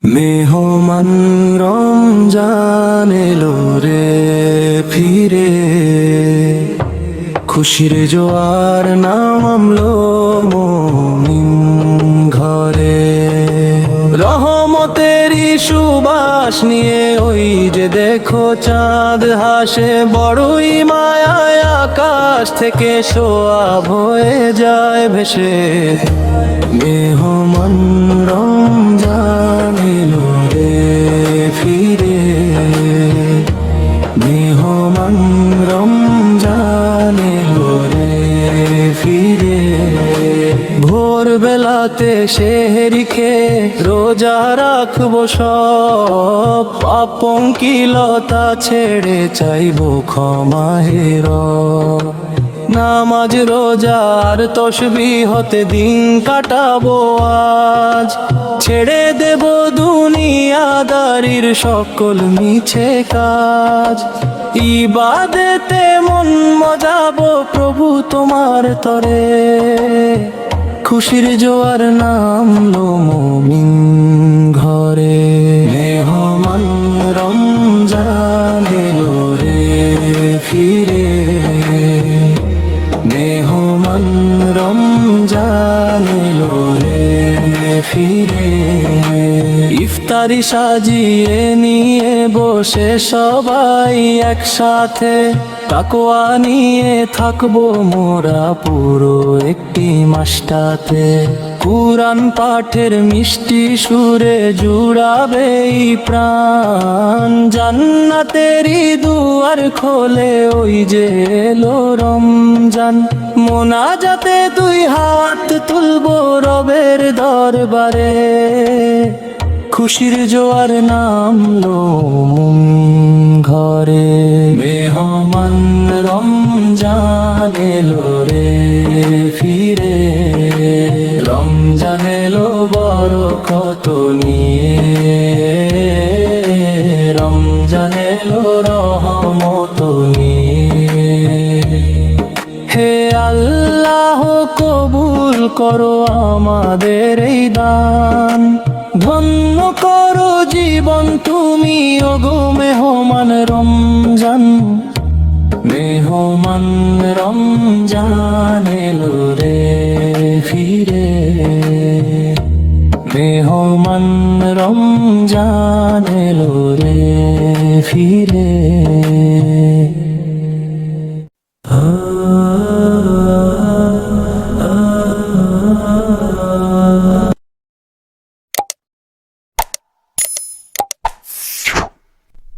মেহমান রমজান এলো রে ফিরে, খুশির জোয়ার নামলো মুমিন ঘরে। রহমতেরই সুবাস নিয়ে ওই যে দেখো চাঁদ হাসে, বড়ই মায়ায় আকাশ থেকে সোয়াব হয়ে যায় ভেসে। মেহমান রমজান এলো রে ফিরে, মেহমান রমজান এলো রে ফিরে। ভোর বেলাতে সেহরি খেয়ে রোজা রাখবো সব, পাপঙ্কিলতা ছেড়ে চাইবো ক্ষমাহের। নামাজ রোজার তসবিহতে দিন কাটাবো আজ, ছেড়ে দেব দুনিয়াদারির সকল মিছে কাজ। ইবাদতে মন মজাবো প্রভু তোমার তরে, খুশির জোয়ার নামলো মুমিন ঘরে। মেহমান রমজান এলো রে ফিরে, মেহমান রমজান এলো রে ফিরে। ইফতারি সাজিয়ে নিয়ে বসে সবাই একসাথে, তাকওয়া নিয়ে থাকবো মোরা পুরো একটি মাসটাতে। কুরআন পাঠের মিষ্টি সুরে জুড়াবে এই প্রাণ, জান্নাতেরই দুয়ার খোলে ওই যে এলো রমজান। মোনাজাতে দুই হাত তুলবো রবের দরবারে, খুশির জোয়ার নামলো মুমিন ঘরে। মেহমান রমজান এলো রে ফিরে, রমজান এলো বরকত নিয়ে, রমজান এলো রহমত নিয়ে। হে আল্লাহ কবুল করো আমাদের এই দান, ধন্য করো জীবন তুমি ওগো মেহমান রমজান। মেহমান রমজান এলো রে ফিরে, মেহমান রমজান এলো রে ফিরে।